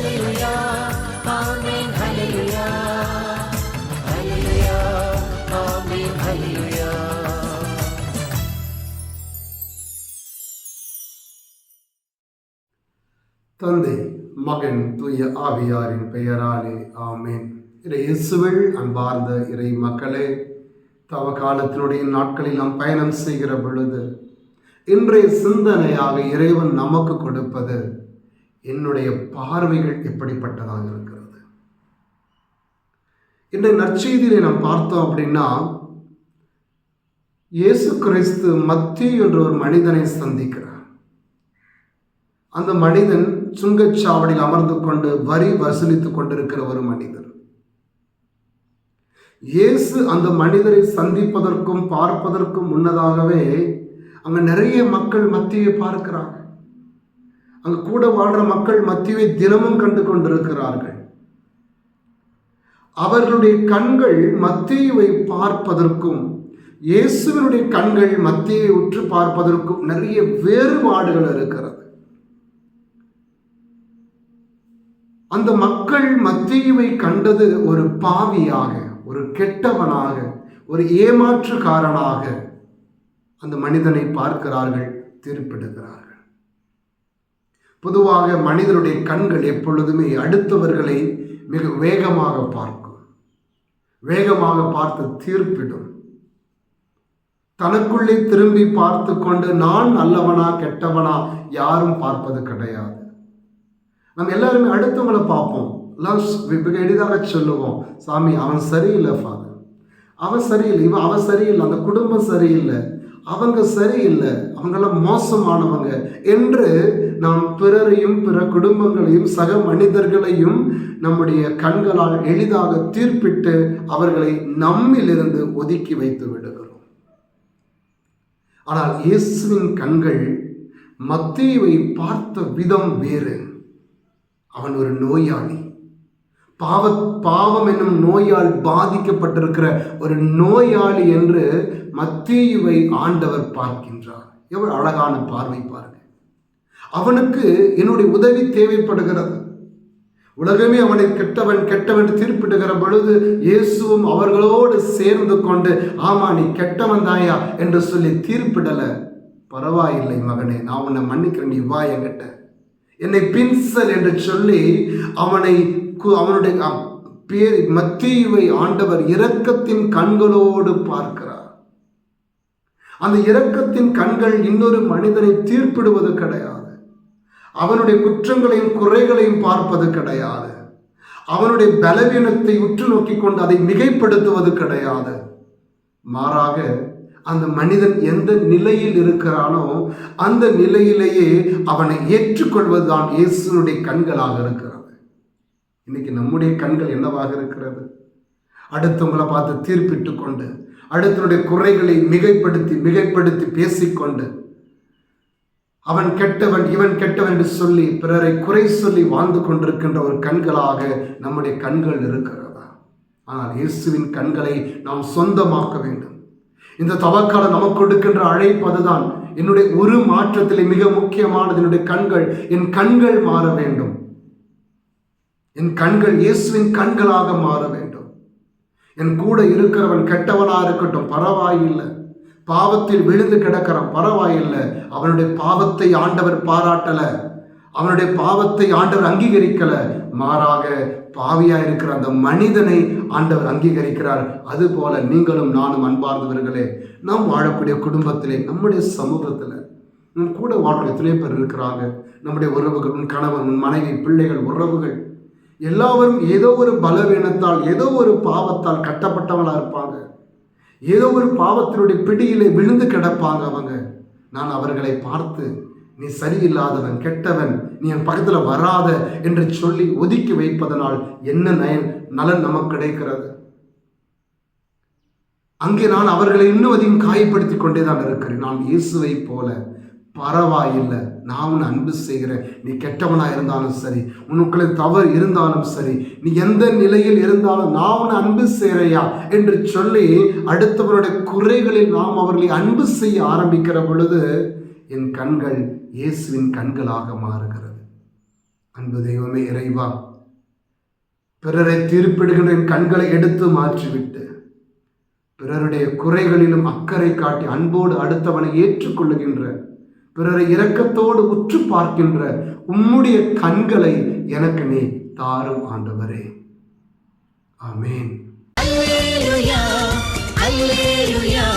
ஹல்லேலூயா ஆமென் ஹல்லேலூயா ஹல்லேலூயா ஆமென் ஹல்லேலூயா. தந்தை, மகன், தூய ஆவியாரின் பெயராலே ஆமென். இயேசுவில் அன்பார்ந்த இறை மக்களே, தவ காலத்தினுடைய நாட்களில் நாம் பயணம் செய்கிற பொழுது இன்றைய சிந்தனையாக இறைவன் நமக்கு கொடுப்பது, என்னுடைய பார்வைகள் எப்படிப்பட்டதாக இருக்கிறது. இன்றைய நற்செய்தியிலே நாம் பார்த்தோம் அப்படின்னா, இயேசு கிறிஸ்து மத்தேயு என்ற ஒரு மனிதனை சந்திக்கிறார். அந்த மனிதன் சுங்கச்சாவடியில் அமர்ந்து கொண்டு வரி வசூலித்துக் கொண்டிருக்கிற ஒரு மனிதர். இயேசு அந்த மனிதரை சந்திப்பதற்கும் பார்ப்பதற்கும் முன்னதாகவே அங்க நிறைய மக்கள் மத்தேயுவை பார்க்கிறாங்க. அங்க கூட வாழ்ற மக்கள் மத்தேயுவை தினமும் கண்டு கொண்டிருக்கிறார்கள். அவர்களுடைய கண்கள் மத்தேயுவை பார்ப்பதற்கும் இயேசுவினுடைய கண்கள் மத்தேயுவை உற்று பார்ப்பதற்கும் நிறைய வேறுபாடுகள் இருக்கிறது. அந்த மக்கள் மத்தேயுவை கண்டது ஒரு பாவியாக, ஒரு கெட்டவனாக, ஒரு ஏமாற்றுக்காரனாக அந்த மனிதனை பார்க்கிறார்கள், தீர்ப்பிடுகிறார்கள். பொதுவாக மனிதனுடைய கண்கள் எப்பொழுதுமே அடுத்தவர்களை மிக வேகமாக பார்க்கும், வேகமாக பார்த்து தீர்ப்பிடும். தனக்குள்ளே திரும்பி பார்த்து கொண்டு நான் நல்லவனா கெட்டவனா யாரும் பார்ப்பது கிடையாது. நம்ம எல்லாருமே அடுத்தவங்களை பார்ப்போம், மிக எளிதாக சொல்லுவோம், சாமி அவன் சரியில்லை, ஃபாதர் அவன் சரியில்லை, அவன் சரியில்லை, அந்த குடும்பம் சரியில்லை, அவங்க சரியில்லை, அவங்களாம் மோசமானவங்க என்று நாம் பிறரையும் பிற குடும்பங்களையும் சக மனிதர்களையும் நம்முடைய கண்களால் எளிதாக தீர்ப்பிட்டு அவர்களை நம்மிலிருந்து ஒதுக்கி வைத்து விடுகிறோம். ஆனால் இயேசுவின் கண்கள் மத்தேயுவை பார்த்த விதம் வேறு. அவன் ஒரு நோயாளி, பாவம் என்னும் நோயால் பாதிக்கப்பட்டிருக்கிற ஒரு நோயாளி என்று மத்தேயுவை ஆண்டவர் பார்க்கின்றார். எவ்வளவு அழகான பார்வை பாருங்க. அவனுக்கு என்னுடைய உதவி தேவைப்படுகிறது. உலகமே அவனை கெட்டவன் கெட்டவன் தீர்ப்பிடுகிற பொழுது இயேசுவும் அவர்களோடு சேர்ந்து கொண்டு, ஆமா நீ கெட்டவன் தாயா என்று சொல்லி தீர்ப்பிடல. பரவாயில்லை மகனே, நான் உன்னை மன்னிக்கிறேன், நீ வா என்கிட்ட, என்னை பின்சல் என்று சொல்லி அவனுடைய மத்தேயுவை ஆண்டவர் இரக்கத்தின் கண்களோடு பார்க்கிறார். அந்த இரக்கத்தின் கண்கள் இன்னொரு மனிதனை தீர்ப்பிடுவது கிடையாது. அவனுடைய குற்றங்களையும் குறைகளையும் பார்ப்பது கிடையாது. அவனுடைய பலவீனத்தை உற்று நோக்கி கொண்டு அதை மிகைப்படுத்துவது கிடையாது. மாறாக அந்த மனிதன் எந்த நிலையில் இருக்கிறானோ அந்த நிலையிலேயே அவனை ஏற்றுக்கொள்வதுதான் இயேசுனுடைய கண்களாக இருக்கிறது. இன்னைக்கு நம்முடைய கண்கள் என்னவாக இருக்கிறது? அடுத்தவங்களை பார்த்து தீர்ப்பிட்டு கொண்டு, அடுத்தவனுடைய குறைகளை மிகைப்படுத்தி பேசிக்கொண்டு, அவன் கெட்டவன் இவன் கெட்டவன் என்று சொல்லி பிறரை குறை சொல்லி வாழ்ந்து கொண்டிருக்கின்ற ஒரு கண்களாக நம்முடைய கண்கள் இருக்கிறதா? ஆனால் இயேசுவின் கண்களை நாம் சொந்தமாக்க வேண்டும். இந்த தவக்காலம் நமக்கு கொடுக்கின்ற அழைப்பு அதுதான். என்னுடைய ஒரு மாற்றத்திலே மிக முக்கியமானது என்னுடைய கண்கள். என் கண்கள் மாற வேண்டும். என் கண்கள் இயேசுவின் கண்களாக மாற வேண்டும். என் கூட இருக்கிறவன் கெட்டவனா இருக்கட்டும், பரவாயில்லை. பாவத்தில் விழுந்து கிடக்கிறான், பரவாயில்லை. அவனுடைய பாவத்தை ஆண்டவர் பாராட்டல, அவனுடைய பாவத்தை ஆண்டவர் அங்கீகரிக்கல. மாறாக பாவியா இருக்கிற அந்த மனிதனை ஆண்டவர் அங்கீகரிக்கிறார். அதுபோல நீங்களும் நானும் அன்பார்ந்தவர்களே, நாம் வாழக்கூடிய குடும்பத்திலே, நம்முடைய சமூகத்தில் நம் கூட வாழ்ற எத்தனை பேர் இருக்கிறாங்க. நம்முடைய உறவுகள், உன் கணவன், உன் மனைவி, பிள்ளைகள், உறவுகள் எல்லாரும் ஏதோ ஒரு பலவீனத்தால், ஏதோ ஒரு பாவத்தால் கட்டப்பட்டவங்களா இருப்பாங்க. ஏதோ ஒரு பாவத்தினுடைய பிடியிலே விழுந்து கிடப்பாங்க அவங்க. நான் அவர்களை பார்த்து, நீ சரியில்லாதவன், கெட்டவன், நீ என் பக்கத்தில் வராத என்று சொல்லி ஒதுக்கி வைப்பதனால் என்ன நலன் நமக்கு கிடைக்கிறது? அங்கே நான் அவர்களை இன்னும் அதிகம் காயப்படுத்தி கொண்டே தான் இருக்கிறேன். நான் இயேசுவை போல பரவாயில்லை, நான் உன்னை அன்பு செய்கிறேன். நீ கெட்டவனா இருந்தாலும் சரி, உனக்குள்ளே தவறு இருந்தாலும் சரி, நீ எந்த நிலையில் இருந்தாலும் நான் உன்னை அன்பு செய்கிறையா என்று சொல்லி அடுத்தவருடைய குறைகளில் நாம் அவர்களை அன்பு செய்ய ஆரம்பிக்கிற பொழுது என் கண்கள் இயேசுவின் கண்களாக மாறுகிறது. அன்பு தெய்வமே இறைவா, பிறரை தீர்ப்பிடுகின்ற என் கண்களை எடுத்து மாற்றிவிட்டு பிறருடைய குறைகளிலும் அக்கறை காட்டி அன்போடு அடுத்தவனை ஏற்றுக்கொள்ளுகின்ற, பிறரை இரக்கத்தோடு உற்று பார்க்கின்ற உம்முடைய கண்களை எனக்கு நீ தாரும் ஆண்டவரே. ஆமேன். அல்லேலூயா, அல்லேலூயா.